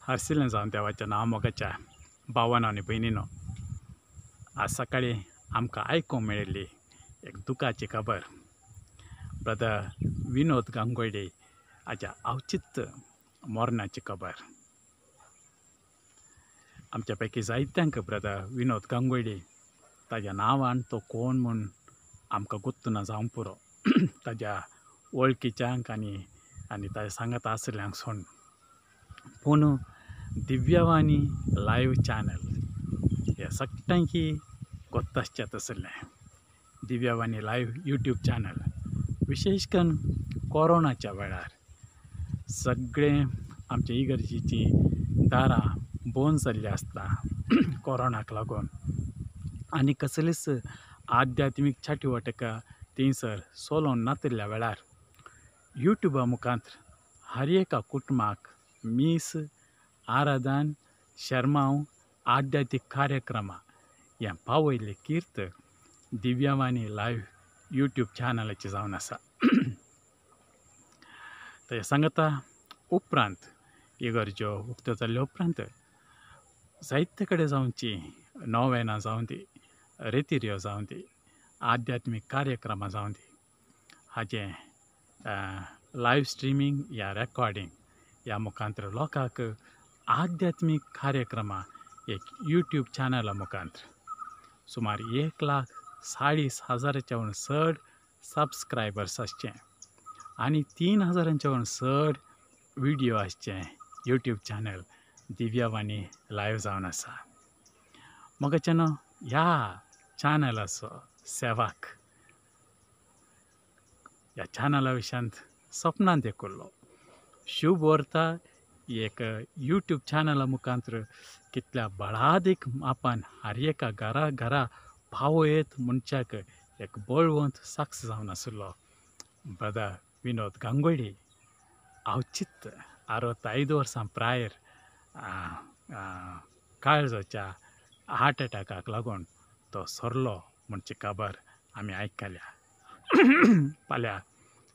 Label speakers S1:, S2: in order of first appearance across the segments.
S1: हरसिलें जावन देवाच्या नांव मोगाच्या भावांनो आनी भयणींनो, आज सकाळी आमकां आयकूंक मेळिल्ली एक दुखाची खबर. ब्रदर विनोद गांगुर्डे हाच्या अवचित्त मरणाची खबर. आमच्या पैकी जायत्यांक ब्रदर विनोद गांगुर्डे ताच्या नांवान तो कोण म्हूण आमकां गुर्तू ना जावंक पुरो. ताच्या वळखीच्यांक आनी ताच्या सांगात आसल्यांक सोड. पूण दिव्यवाणी लायव्ह चॅनल हे सगळ्यांकी गोत्तासचें आसलें. दिव्यवाणी लायव्ह यूट्यूब चॅनल विशेश करून कोरोनाच्या वेळार सगळे आमच्या इगर्जेची दारां बंद जाल्लीं आसता कोरोनाक लागून, आनी कसलीच आध्यात्मीक चाटिवटकां थंयसर चलोवन नातिल्ल्या वेळार यूट्यूबा मुखांतर हर एका कुटुंबाक मीस, आराधन, शर्मांव, आध्यात्मीक कार्यक्रमां हें पावयल्ली कीर्त दिव्यवाणी लायव्ह यूट्यूब चॅनलाची जावन आसा. ते सांगता उपरांत इगर्ज्यो उक्त्यो जाल्ल्या उपरांत जायते कडेन जावची नोवेनां जावं दी, रितिऱ्यो जावं दी, आध्यात्मीक कार्यक्रमां जावं दी, हाजें लायव्ह स्ट्रिमींग या रेकॉर्डिंग ह्या मुखांतर लोकांक आध्यात्मीक कार्यक्रमां एक यूट्यूब चॅनला मुखांतर सुमार 1,40,000 चड सबस्क्रायबर्स आसचे आनी 3,000 चड व्हिडिओ आसचे यूट्यूब चॅनल दिव्यवाणी लायव्ह जावन आसा. मोगाचेनो ह्या चॅनलाचो सेवाक ह्या चॅनला विशयांत सपनांत देखुल्लो शुभ व्हरता एक यूट्यूब चॅनला मुखांतर कितल्या बळादीक मापान हर एका घरा पावयत मनशाक एक बळवंत साक्ष जावन आसलो ब्रदर विनोद गांगुर्डे. अवचित्त 65 वर्सां प्रायर काळजाच्या हार्ट एटॅकाक लागून तो सरलो म्हणची खबर आमी आयकल्या. फाल्यां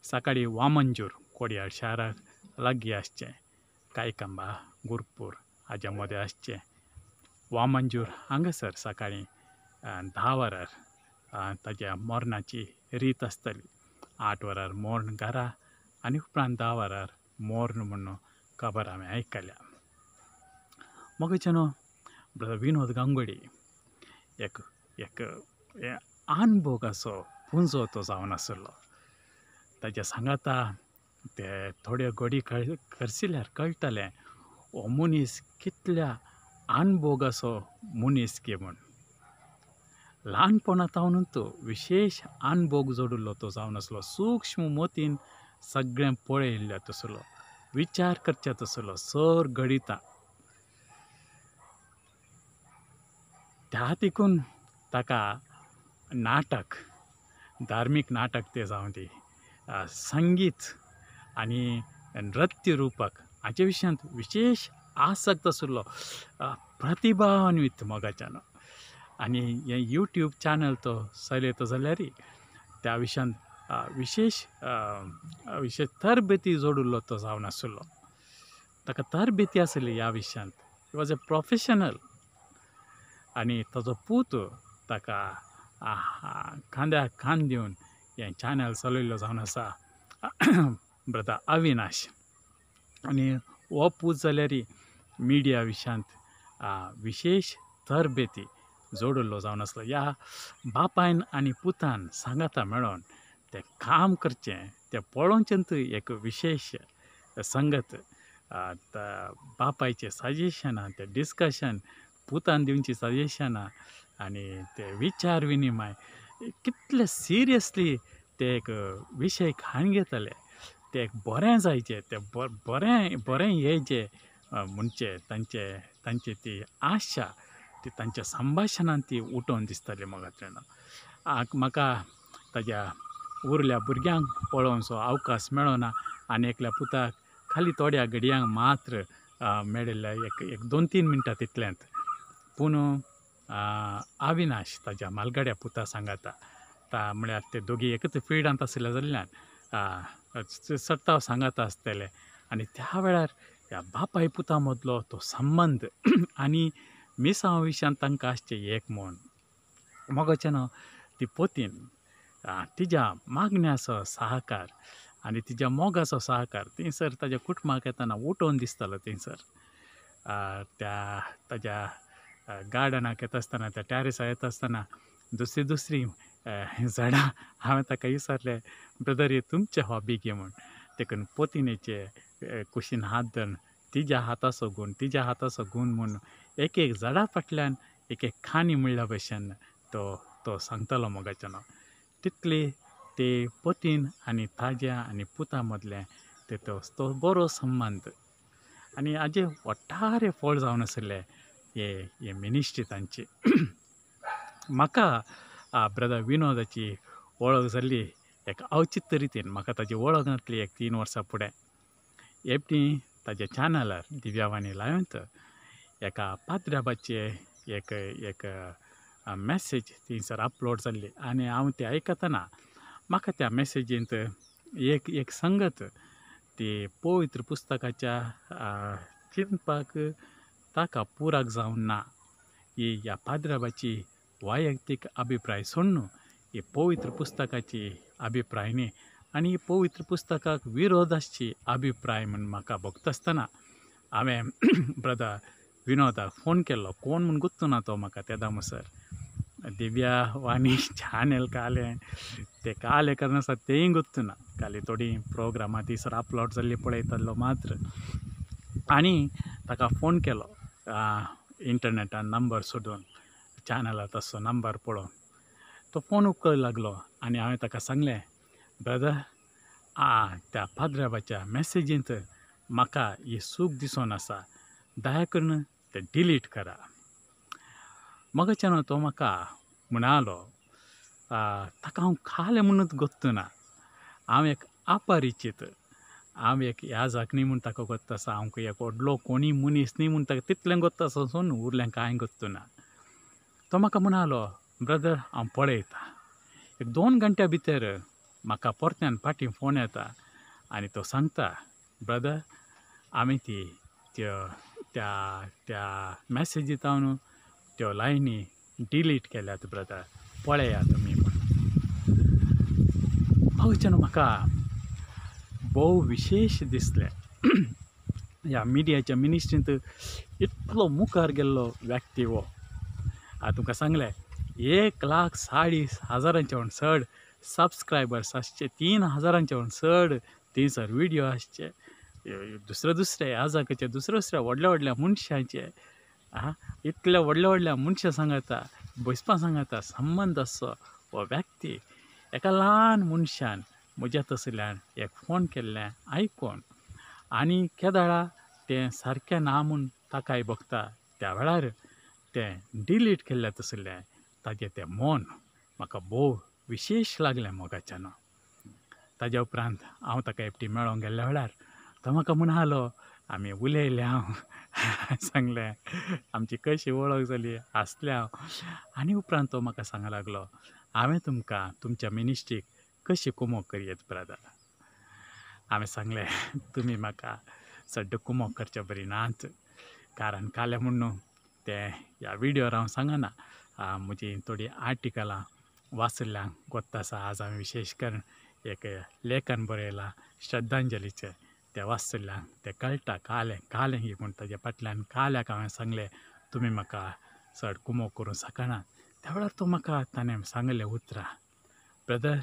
S1: सकाळी वामनजूर कोडयाळ शाराक लागीं आसचें कायकांबा गुरपूर हाच्या मदें आसचें. वामनजूर हांगासर सकाळीं 10 वरार ताच्या मरणाची रीत आसतली. 8 वरार मरण घरा आनी उपरांत 10 वरार मरण म्हणून खबर आमी आयकल्या. मोगाचेनो ब्रदर विनोद गांगुर्डे एक अनभोगाचो पुंजो तो जावन आसलो. ताच्या सांगाता ते थोड्यो घडी करशिल्ल्यार कळटलें हो मनीस कितल्या अनभोगाचो मनीस की म्हूण. ल्हानपणांतावनूच विशेश अनभोग जोडिल्लो तो जावन आसलो. सूक्ष्म मोतीन सगळें पळयल्लें तसलो, विचार करचे तसलो, सर घडिता. त्या देखून ताका नाटक, धार्मीक नाटक ते जावं दी, संगीत आनी नृत्य रुपक हाचे विशयांत विशेष आसक्त आसलो, प्रतिभान्वीत मोगाच्यान. आनी हें यूट्यूब चॅनल तो चलयता जाल्यारय त्या विशयांत विशेष तरबेती जोडिल्लो तो जावन आसलो. ताका तरबेती आसली ह्या विशयांत. He was a professional. आनी ताजो पूत ताका खांद्याक खांद दिवन हें चॅनल चलयल्लो जावन आसा ब्रदर अविनाश. आनी हो पूत जाल्यारय मिडिया विशयांत विशेश तरबेती जोडिल्लो जावन आसलो. ह्या बापायन आनी पुतान सांगाता मेळोन तें काम करचें तें पळोवचेंत एक विशेश संगत. बापायचें सजेशनां, तें डिस्कशन, पुतान दिवचीं सजेशनां आनी ते विचार विनिमय कितले सिरियसली ते एक विशय खाण घेतले. ते एक बरें जायचें, तें बरें येयचें म्हणचे तांचे ती आशा ती तांच्या संभाशणांत ती उठोवन दिसताली. म्हाका ताज्या उरल्या भुरग्यांक पळोवचो अवकाश मेळोना आनी एकल्या पुताक खाली थोड्या घडयांक मात्र मेळिल्ल्या एक 2-3 मिनटां तितल्यांत. पूण अविनाश ताज्या मालगाड्या पुता सांगाता म्हळ्यार ते दोगी एकच फिल्डांत आसले जाल्ल्यान सट्टाव सांगाता आसतले. आनी त्या वेळार ह्या बापाय पुता मदलो तो संबंध आनी मिसांव विशयान तांकां आसचें एक म्हण मोगाचें ती पोतीन तिच्या मागण्याचो सहकार आनी तिच्या मोगाचो सहकार थंयसर ताज्या कुटुंबाक येताना उठोवन दिसतालो थंयसर त्या ताज्या गार्डनाक येता आसतना त्या टॅरिसार येता आसतना दुसरी झाडां हांवें ताका विचारलें ब्रदर ही तुमचे हॉबी गे म्हूण देखून पोतिनेचे कुशीन हात धरून तिच्या हाताचो गूण म्हूण एक झाडा फाटल्यान एक खाणी म्हणल्या भशेन तो सांगतालो मोगाचें तितली ते पोतीन आनी ताज्या आनी पुता मदलें तो बरो संबंध आनी हाजे ओट्टारे फळ जावन आशिल्ले हे मिनिस्ट्री तांची म्हाका ब्रदर विनोदाची वळख जाल्ली एक अवचित्य रितीन म्हाका ताची वळख नासली 3 वर्सां फुडें एपटी ताच्या चॅनलार दिव्यावाणी लायव्हंत एका पाद्र्याबाचे एक मॅसेज थंयसर अपलोड जाल्ली आनी हांव तें आयकतना म्हाका त्या मॅसेजींत एक संगत ती पवित्र पुस्तकाच्या चिंतपाक ताका पुराक जावन ना ही ह्या पाद्र्याबाची वैयक्तीक अभिप्राय सोड न्हू ही पवित्र पुस्तकाची अभिप्राय न्ही आनी ही पवित्र पुस्तकाक विरोध आसची अभिप्राय म्हूण म्हाका भोगता आसतना हांवें ब्रदर विनोदाक फोन केल्लो कोण म्हूण गुर्तू ना तो म्हाका तेदा म्हणसर दिव्या वाणी चॅनल कालें तें कालें करनासतना तेंय गुर्तू ना खाली थोडी प्रोग्रामां थंयसर अपलोड जाल्ली पळयतालो मात्र आनी ताका फोन केलो इंटरनेटान नंबर सोदून चॅनलार तसो नंबर पळोवन तो फोन उखलूंक लागलो आनी हांवें ताका सांगलें ब्रदर त्या पाद्र्याबाच्या मॅसेजींत म्हाका ही सूख दिसोन आसा दया करून तें डिलीट करा मोगाचें तो म्हाका म्हणालो ताका हांव खालें म्हणूच गोत्तू ना हांव एक अपरिचीत हांव एक याजक न्ही म्हूण ताका गोत्ता आसा हांव एक व्हडलो कोणी मनीस न्ही म्हूण ताका तितलें गोत्ता आसून उरलें कांय गोत्तू ना तो म्हाका म्हणालो ब्रदर हांव पळयतां 2 घंट्या भितर म्हाका परत्यान फाटीं फोन येता आनी तो सांगता ब्रदर आमी त्या मॅसेजींत हांव न्हू त्यो लायनी डिलीट केल्यात ब्रदर पळया तुमी म्हूण हांवें म्हाका भोव विशेश दिसलें ह्या मिडियाच्या मिनिस्ट्रींत इतलो मुखार गेल्लो व्यक्ती हो तुमकां सांगलें 1,40,000 चड सबस्क्रायबर्स आसचे 3,000 चड थंयसर विडियो आसचे दुसरे याजकाचे दुसऱ्या व्हडल्या मनशांचे इतल्या व्हडल्या मनशां सांगता बसपा सांगता संबंद आसचो हो व्यक्ती एका ल्हान मनशान म्हज्या तसल्यान एक फोन केल्लें आयकोन आनी केदाळा तें सारकें ना म्हूण ताकाय बगता त्या वेळार तें डिलीट केल्लें तसलें ताजें तें मन म्हाका भोव विशेश लागलें मोगाचें ताज्या उपरांत हांव ताका एकटी मेळोंक गेल्ल्या वेळार तो म्हाका म्हणालो आमी उलयले हांव सांगलें आमची कशी वळख जाली हांसलें हांव आनी उपरांत तो म्हाका सांगूंक लागलो हांवें तुमकां तुमच्या मिनिस्ट्रीक कशी कुमोग करयत ब्रदर हांवें सांगलें तुमी म्हाका सड्ड कुमोग करचें बरी नात कारण कालें म्हूण न्हू तें ह्या विडियोर हांव सांगना म्हजी थोडीं आर्टिकलां वाचल्यांक गोत्ता आसा आज हांवें विशेश करून एक लेखन बरयलां श्रद्धांजलीचें तें वाचल्यांक तें कळटा कालें ही म्हूण ताज्या फाटल्यान काल्याक हांवें सांगलें तुमी म्हाका चड कुमोग करूं शकना त्या वेळार तो म्हाका ताणें सांगलें उतरां ब्रदर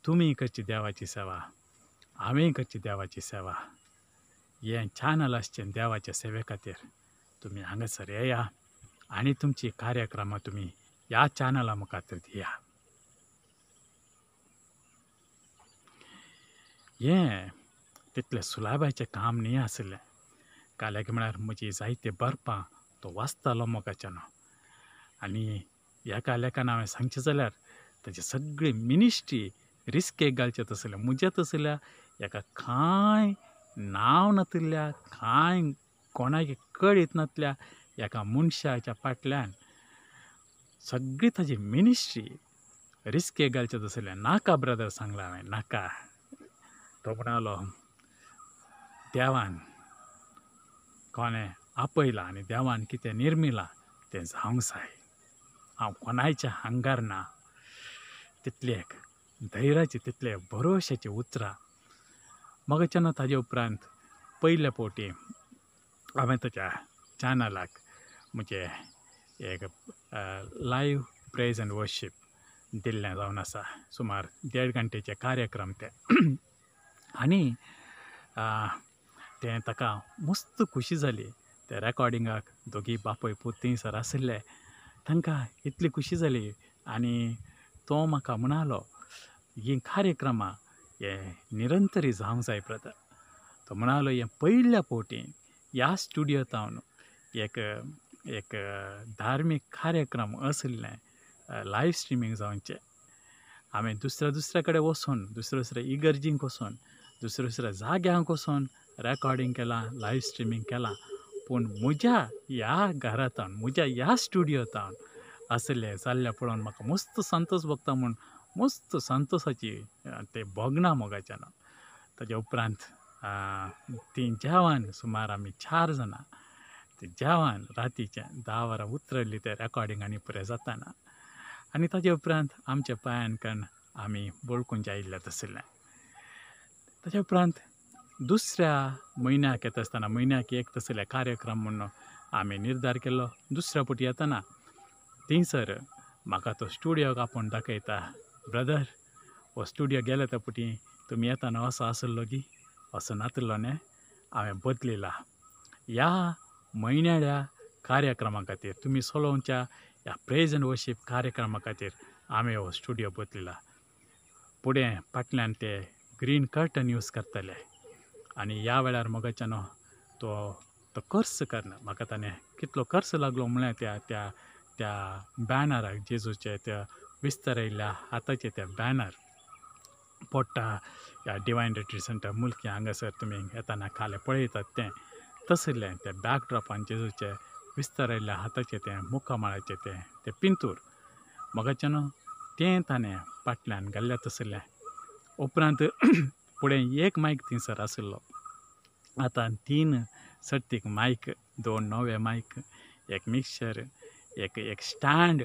S1: तुमी करची देवाची सेवा हांवें करची देवाची सेवा हें चॅनल आसचें देवाचे सेवे खातीर तुमी हांगासर येया आनी तुमची कार्यक्रमां तुमी ह्या चॅनला मुखार दिया हें तितलें सुलाबाचें काम न्ही आसलें काल्याक म्हळ्यार म्हजी जायते बरपां तो वाचतालो मोगाचें आनी ह्या काल्याकान हांवें सांगचें जाल्यार ताची सगळी मिनिस्ट्री रिस्केक घालचें तसलें म्हज्या तसल्या हेका कांय नांव नातिल्ल्या कांय कोणाक कळीत नातल्या एका मनशाच्या फाटल्यान सगळी ताजी मिनिस्ट्री रिस्केक घालचें तसलें नाका ब्रदर सांगलें हांवें नाका तो म्हणालो देवान कोणें आपयलां आनी देवान कितें निर्मिलां तें जावंक जाय. हांव कोणायच्या आंगार ना. तितली एक धैर्याची, तितले भरोशाची उतरां. मगच्यान ताजे उपरांत पयले फावटी हांवें ताच्या चॅनलाक म्हणजे एक लायव्ह प्रेज एंड वर्शीप दिल्लें जावन आसा. सुमार 1.5 घंटेचे कार्यक्रम ते. आनी तें ताका मस्त खुशी जाली. ते रेकॉर्डिंगाक दोगी बापूय पूत थंयसर आशिल्ले. तांकां इतली खुशी जाली आनी तो म्हाका म्हणलो, हीं कार्यक्रमां हे निरंतरी जावंक जाय ब्रदर. तो म्हणलो हें पयल्या फावटी ह्या स्टुडियोंतावन एक धार्मीक कार्यक्रम आशिल्लें लायव्ह स्ट्रिमींग जावचें. हांवें दुसऱ्या कडेन वचून, दुसऱ्या इगर्जींक वचून, दुसऱ्या जाग्यांक वचून रेकॉर्डिंग केलां, लायव्ह स्ट्रिमींग केलां. पूण म्हज्या ह्या घरांतावन, म्हज्या ह्या स्टुडियोंतावन आशिल्लें जाल्लें पळोवन म्हाका मस्त संतोश भोगता म्हूण मस्त संतोशाची तें भोगना मोगाच्यान. ताजे उपरांत तीं जेवान सुमार आमी 4 जाणां ते जेवान रातीचें 10 वरां उतरलीं ते रेकॉर्डिंगांनी पुराय जाताना. आनी ताजे उपरांत आमच्या पांयान कन्न आमी बळकून जेयल्ले आशिल्लें. ताजे उपरांत दुसऱ्या म्हयन्याक येता आसतना, म्हयन्याक एक तसले कार्यक्रम म्हणून आमी निर्धार केल्लो. दुसऱ्या फावटी येतना थंयसर म्हाका तो स्टुडियोक आपूण दाखयता, ब्रदर हो स्टुडियो गेल्या त्या फावटी तुमी येताना असो आसलो गी, असो नातलो न्हय. हांवें बदलिला. ह्या म्हयन्याळ्या कार्यक्रमा खातीर, तुमी सोलोवच्या ह्या प्रेज एंड वर्शीप कार्यक्रमा खातीर हांवें हो स्टुडियो बदलिला. फुडें फाटल्यान ते ग्रीन कर्टन यूज करतले आनी ह्या वेळार मोगाच्यान तो खर्च करना. म्हाका ताणें कितलो खर्च लागलो म्हळ्यार त्या बॅनराक जेजूचे त्या विस्तारायल्ल्या हाताचे ते बॅनर पडटा ह्या डिवायन रिट्रीट सेंटर मुल्की हांगासर तुमी येताना खाले पळयतात तें तसलें ते बॅकड्रॉपान जेजूचे विस्तारायल्ल्या हाताचे ते मुखामाळाचे ते पिंतूर मोगाच्यान तें ताणें फाटल्यान घाल्लें तसलें. उपरांत फुडें एक मायक थंयसर आशिल्लो. आतां 3 सर्तीक मायक, 2 नवे मायक, एक मिक्सर, एक स्टँड,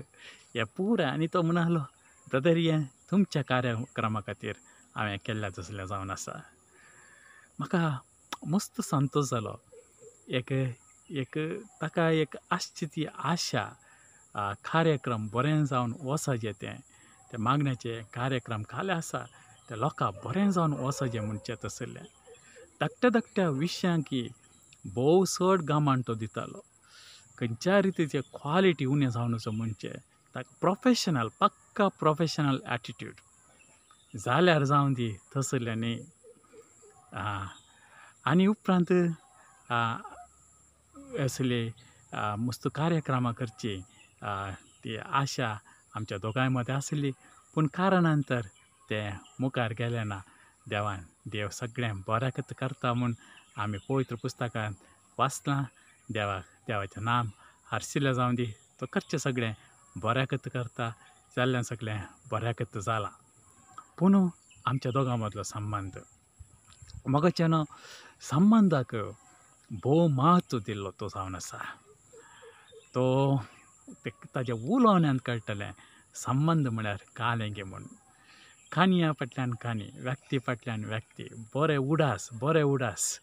S1: हे पुराय. आनी तो म्हणलो, ब्रदर हें तुमच्या कार्यक्रमा खातीर हांवें केल्लें तसलें जावन आसा. म्हाका मस्त संतोश जालो. ताका एक आसची ती आशा, कार्यक्रम बरें जावन वचचें ते मागण्याचे कार्यक्रम खाले आसा ते लोकांक बरें जावन वचचें म्हणचें तसलें. धाकट्या विशयांकी भोव चड गामान तो दितालो. खंयच्या रितीचे क्वॉलिटी उणें जावन वचो म्हणचें. ताका प्रोफेशनल, पक्का प्रोफेशनल एटिट्यूड जाल्यार जावं दी तसलें न्ही. आनी उपरांत असले मस्त कार्यक्रमां करची ती आशा आमच्या दोगांय मदें आशिल्ली. पूण कारणांतर तें मुखार गेलें ना. देव सगळें बऱ्याकच करता म्हूण आमी पवित्र पुस्तकांत वाचलां. देवाचें नाम हारशिल्लें जावं दी. तो करचें सगळें बऱ्याकच करता. जाल्लें सगळें बऱ्याकच जालां. पूण आमच्या दोगां मदलो संबंद मोगाच्यान संबंदाक भोव म्हत्व दिल्लो तो जावन आसा. ताजे उलोवण्यांत कळटलें संबंद म्हळ्यार कालेंगे म्हणून. काणया फाटल्यान काणी, व्यक्ती फाटल्यान व्यक्ती, बरें उडास.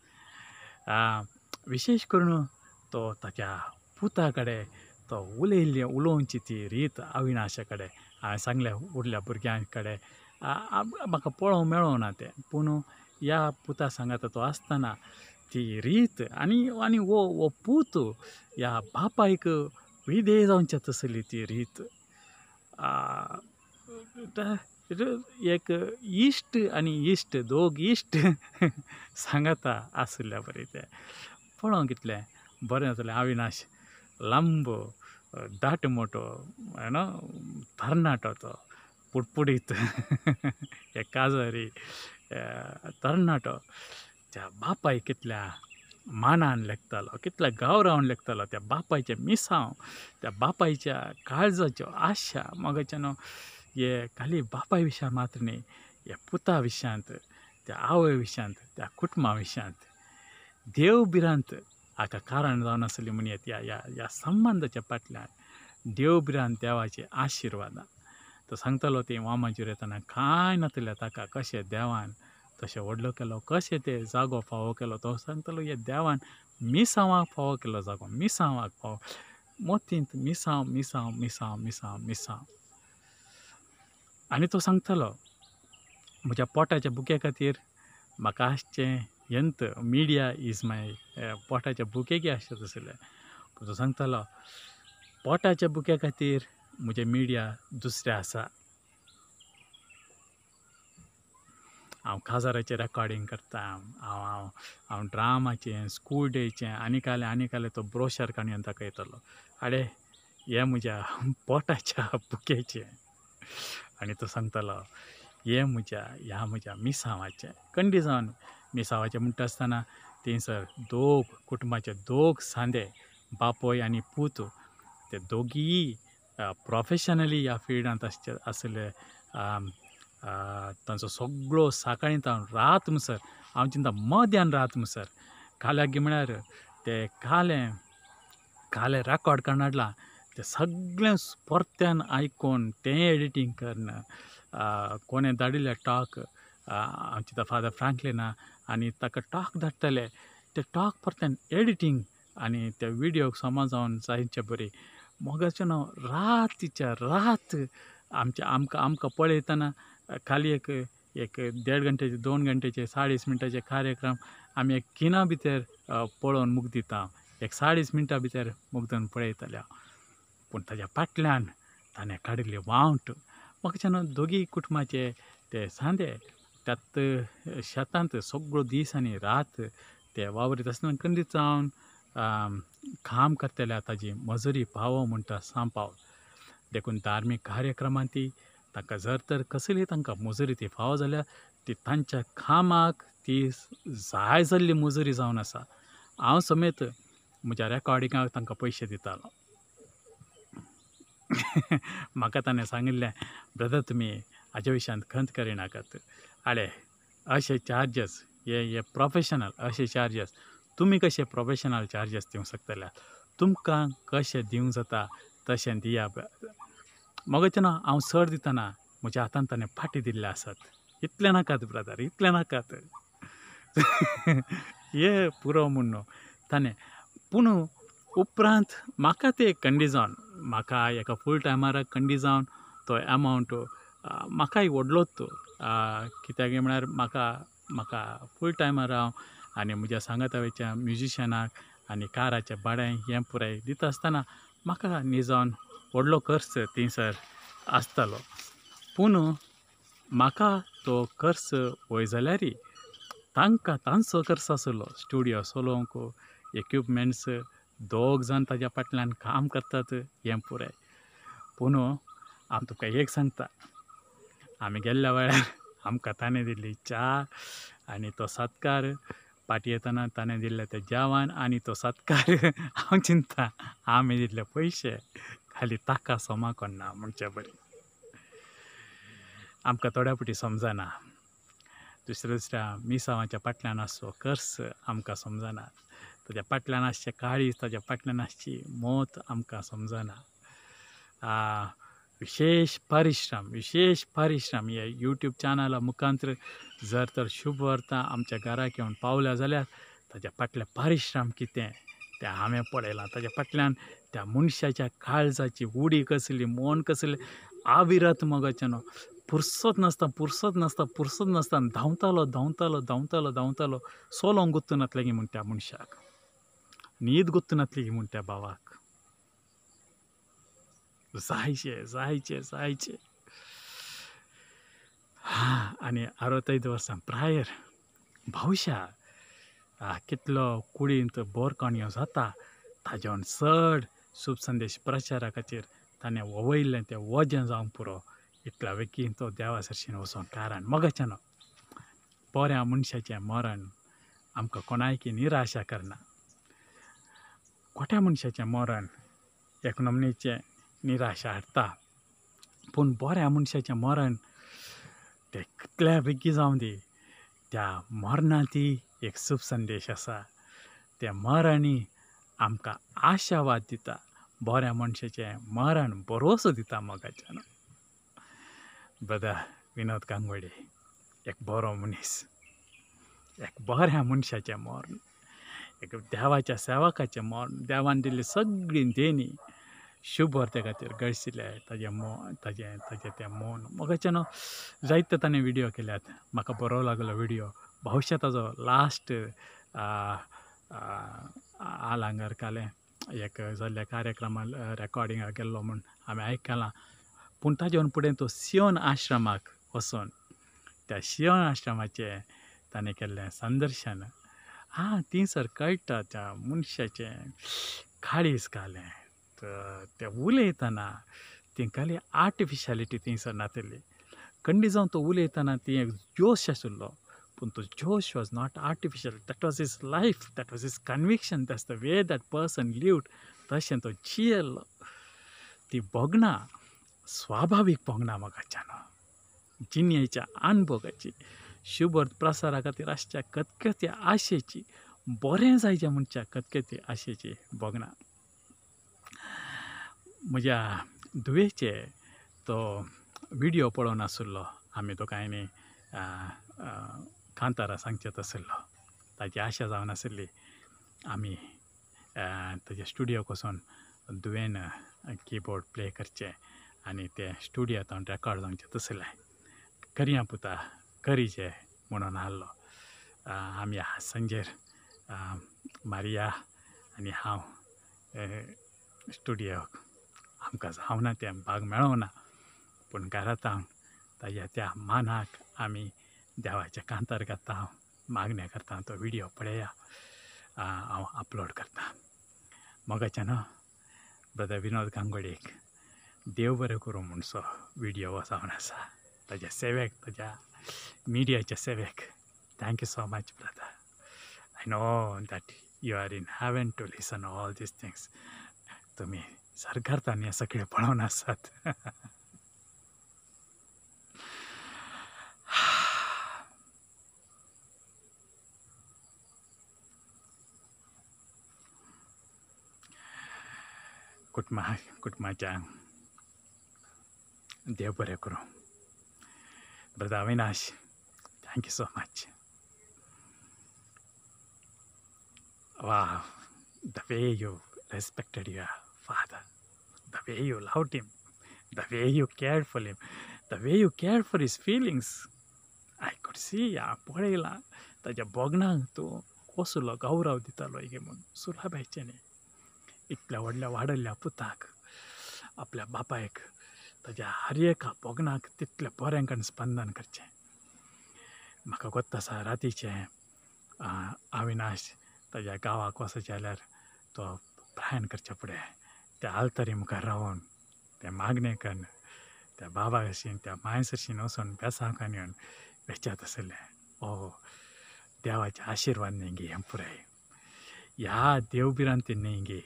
S1: विशेश करून तो ताच्या पुता कडेन तो उलोवची ती रीत अविनाशा कडेन हांवें सांगलें उरल्या भुरग्यां कडेन म्हाका पळोवंक मेळों ना तें. पूण ह्या पुता सांगात तो आसतना ती रीत आनी वो पूत ह्या बापायक विधेय जावचें तसली ती रीत. एक इश्ट आनी इश्ट दोग इश्ट सांगाता आसल्या बरें तें पळोवंक कितलें बरें जातलें. अविनाश लांब, दाट मोठो, तरणाटो तो पुडपुडीत एक काजरी तरणाटो त्या बापायक कितल्या मानान लेखतालो, कितल्या गौरवान लेखतालो. त्या बापायचें मिसांव, त्या बापायच्या काळजाच्यो आशा मोगाच्यान हे खाली बापाय विशयां मात्र न्ही, हे पुता विशयांत, त्या आवय विशयांत, त्या कुटुंबा विशयांत देव बिरांत हाका कारण जावन आसली म्हण ह्या संबंदाच्या फाटल्यान देवबिरान देवाचे आशिर्वादान तो सांगतालो ती मामाचेर येताना कांय नातलें ताका कशें देवान तशें व्हडलो केलो कशें ते जागो फावो केलो तो सांगतालो हे देवान मिसावांक फावो केलो जागो मिसावांक फावो मोतींत मिसांव मिसांव मिसांव मिसांव मिसांव आनी तो सांगतालो म्हज्या पोटाच्या बुके खातीर म्हाका आसचें यंत मिडिया इज माय पोटाच्या बुकेक आसचें तसलें पूण तो सांगतालो पोटाच्या बुके खातीर म्हजें मिडिया दुसरें आसा हांव काजाराचें रेकॉर्डिंग करता हांव ड्रामाचें स्कूल डेचें आनी काले तो ब्रोशर काडून दाखयतलो आडे हें म्हज्या पोटाच्या बुकेचें आनी तो सांगतालो हें म्हज्या मिसावाचें कंडी जावन मिसावाचें म्हणटा आसतना थंयसर कुटुंबाचे दोग सांदे बापोय आनी पूत ते दोगीय प्रोफेशनली ह्या फिल्डांत आसले तांचो सगळो सकाळीं तावन रात म्हणसर हांव चिंता मध्यान रात म्हणसर काल्याक म्हळ्यार ते काले रेकॉर्ड करून हाडलां ते सगळें परत्यान आयकून तें एडिटींग करन कोणें धाडिल्ले टॉक हांव चिंता फादर फ्रँकलिना आनी ताका टॉक धाडटले ते टॉक परत्यान एडिटींग आनी ते विडियोक समज जावन जायचे बरी मोगाचें न्हू रातीच्या रात आमकां पळयतना खाली एक 1.5 घंटेचे 2 घंटेचे 40 मिनटाचे कार्यक्रम आमी एक किना भितर पळोवन मूग दिता 40 मिनटां भितर मुग्धन पळयताले पूण ताच्या फाटल्यान ताणें काडिल्ले वावंट म्हाका न्हू दोगी कुटुंबाचे ते सांदे त्यात शेतांत सगळो दीस आनी रात ते वावरीत आसतना खंडीत जावन काम करतले ताजी मजुरी पावो म्हणटा सांपाव देखून धार्मीक कार्यक्रमांती तांकां जर तर कसली तांकां मजुरी ती फावो जाल्यार ती तांच्या कामाक ती जाय जाल्ली मजुरी जावन आसा हांव समेत म्हज्या रेकॉर्डिंगाक तांकां पयशे दितालो म्हाका ताणें सांगिल्लें ब्रदर तुमी हाजे विशयान खंत करिनाकात आडे अशे चार्जीस हे प्रोफेशनल अशे चार्जीस तुमी कशे प्रोफेशनल चार्जीस दिवंक शकतले तुमकां कशें दिवंक जाता तशें दिया मोगाचें न्हू हांव सर दितना म्हज्या हातान ताणें फाटी दिल्ले आसात इतलें नाकात ब्रदर इतलें नाकात हे पुरो म्हूण न्हू ताणें पूण उपरांत म्हाका ते कंडी जावन म्हाका एका फूल टायमाराक कंडी जावन तो एमावंट म्हाकाय व्हडलोच कित्याक म्हळ्यार म्हाका फूल टायमार हांव आनी म्हज्या सांगातावेच्या म्युजिशनाक आनी काराचें भाडें हें पुराय दिता आसतना म्हाका न्ही जावन व्हडलो खर्च थंयसर आसतालो पूण म्हाका तो खर्च वय जाल्यारय तांचो खर्च आसलो स्टुडियो चलोवंक इक्विपमेंट्स दोग जाण ताज्या फाटल्यान काम करतात हें पुराय पूण हांव तुका एक सांगता आमी गेल्ल्या वेळार आमकां ताणें दिल्ली च्या आनी तो सत्कार पाटी येतना ताणें दिल्लें तें जेवण आनी तो सत्कार हांव चिंता आमी दिल्ले पयशे खाली ताका सोमाकोन ना म्हणचे बरी आमकां थोड्या फावटी समजना दुसऱ्या मिसावांच्या फाटल्यान आसचो खर्च आमकां समजना ताच्या फाटल्यान आसचें काळीज ताच्या फाटल्यान आसची मोत आमकां समजना विशेष परिश्रम हे यूट्यूब चॅनला मुखांतर जर तर शुभ वार्ता आमच्या घराक येवन पावल्या जाल्यार ताच्या फाटलें परिश्रम कितें तें हांवें पळयलां ताच्या फाटल्यान त्या मनशाच्या काळजाची उडी कसली मन कसलें अविरत मोगाचें न्हू फुर्सत नासता धांवतालो सोलोंक गुर्तू नासलें गी म्हूण त्या मनशाक न्हीद गुर्तू नासली गी म्हूण त्या भावाक जायचे आनी 65 वर्सां प्रायर भविश्या कितलो कुडींत बोरकाणयो जाता ताजेवन चड शुभ संदेश प्रचारा खातीर ताणें वयल्लें तें वजें जावंक पुरो इतल्या वेगीन तो देवा सरशीन वचोंक कारण मोगाचें न्हू बऱ्या मनशाचें मरण आमकां कोणायकी निराशा करना खोट्या मनशाचें मरण एक नमनेचें निराशा हाडटा पूण बऱ्या मनशाचें मरण तें कितल्या बेगी जावं दी त्या मरणांती एक शुभ संदेश आसा तें मरणी आमकां आशावाद दिता, बऱ्या मनशाचें मरण भरोसो दिता मोगाच्यान. ब्रदर विनोद गांगुडे एक बरो मनीस, एक बऱ्या मनशाचें मरण, एक देवाच्या सेवकाचें मरण, देवान दिल्ली सगळी देणी शुभर ते खातीर गळसिले ताजें तें मौन. मोगाच्यान जायते ताणें विडियो केल्यात, म्हाका बरो लागलो विडियो. भविश्या ताजो लास्ट आलांगर काले एक जाल्ल्या कार्यक्रमां रेकॉर्डिंगाक गेल्लो म्हूण हांवें आयकलां. पूण ताजेवन फुडें तो सियोन आश्रमाक वचोन त्या सियोन आश्रमाचें ताणें केल्लें संदर्शन थिंयसर कळटा त्या मनशाचें काळीज कालें. तें उलयतना तेंकाली आर्टिफिशियलिटी थंयसर नातिल्ली. खंडी जावन तो उलयतना ती एक जोश आशिल्लो, पूण तो जोश was not artificial. That was his life, that was his conviction, that's the way that person lived. तशें तो जियेल्लो. ती बोगणां स्वाभावीक बोगणां मोगाच्यान जिणेच्या अणभवाची, शुभ प्रसारा खातीर आसच्या खतखत्या आशेची, बरें जायच्या मनशाक खतखते आशेची बोगणां. म्हज्या धुवेचे तो विडियो पळोवन आसुल्लो. आमी तो कांय न्ही कांतारा सांगचेत आसुल्लो. ताची आशा जावन आसली आमी ताच्या स्टुडियोक वचोन धुवेन किबोर्ड प्ले करचें आनी ते स्टुडियोंत रेकॉर्ड जावचें तसलें. करया पुता करीचे म्हणून आसलो. आमी संजेर मारिया आनी हांव स्टुडियोक आमकां जावना तें भाग मेळोना. पूण घरांत ताच्या त्या मानाक आमी देवाचे कांतार घालता, मागणें करता. तो विडियो पळया, हांव अपलोड करतां. मोगाच्यान ब्रदर विनोद गांगुडेक देव बरें करूं म्हणसो विडियो हो जावन आसा. ताच्या सेवेक, ताच्या मिडियाच्या सेवेक thank you so much brother. I know that you are in heaven to listen all these things. तुमी सरकारतान हें सगळें पळोवन आसात. कुटुंबाच्यांक देव बरें करूं. Brother Avinash, thank you so much. Wow, the way you respected your father, the way you loved him, the way you cared for him, the way you cared for his feelings. I could see, पळयलां ताच्या बोगणांक तूं कसलो गौरव दितालो गे म्हूण. सुलाभायचें न्ही. इतल्या व्हडल्या वाडयल्ल्या पुताक, आपल्या बापायक, ताच्या हर एका बोगणाक तितलें बरेंकण स्पंदन करचें. म्हाका गोत्त आसा रातीचें अविनाश ताच्या गांवाक वचत जाल्यार तो प्रायण करचे फुडें त्या आल्तरी मुखार रावून तें मागणें करून त्या बाबा हरशीं, त्या मायस हरशीं वचून बेसांवकान येवन वेचात आसलें. देवाचे आशिर्वाद न्ही हें पुराय. ह्या देवबिरांती न्ही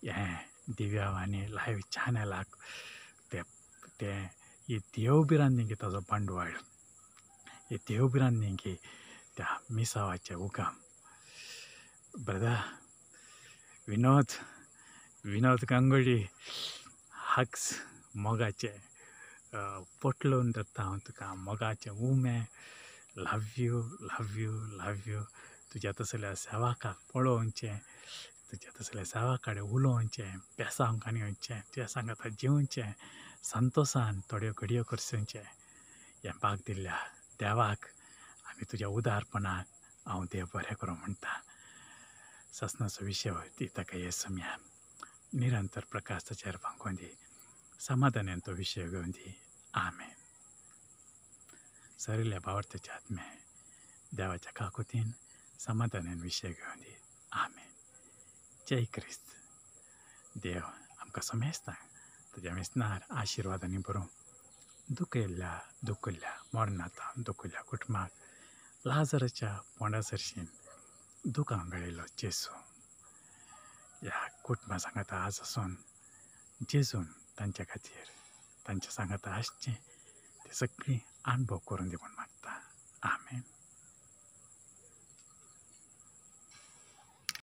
S1: हें दिव्या आनी लायव्ह चॅनलाक तें ही देवबिरांत न्ही ताजो बंडवाळ. ही देवबिरांत न्ही त्या मिसावाचे उगम. ब्रदर विनोद गांगुडी, हक्स मोगाचे पटलून धरता हांव तुका. मोगाचें उमें. Love you love you love you. तुज्या तसल्या सेवाकाक पळोवचें, तुज्या तसल्या सेवा कडेन उलोवचें, बेसांवकान येवचें, तुज्या सांगाता जिवचें, संतोशान थोड्यो घडयो करचें. हें भाग दिल्ल्या देवाक आनी तुज्या उदारपणाक हांव देव बरें करूं म्हणटा. ससनाचो विशय ती ताका येसुम्या निरंतर प्रकाश ताचेर भांगोवन दी. समाधानान तो विशय घेवन दी. आमेन. सरिल्ल्या भावार्थाच्या आत्मे देवाच्या काकुतीन समाधानान विशय घेवन दी. आमेन. जय क्रिस्त. देव आमकां समेस्तां तुज्या मेस्नार आशिर्वादांनी भरूं. दुखयल्ल्या मरणांत दुखयल्ल्या कुटुंबाक लाजराच्या पोंडासरशीं दुखां गळयलो जेजू. ह्या कुटुंबा सांगाता आज आसून जेजून तांच्या खातीर तांच्या सांगाता आसचें ते सगळीं अणभव करून दी म्हूण मागता. आमेन.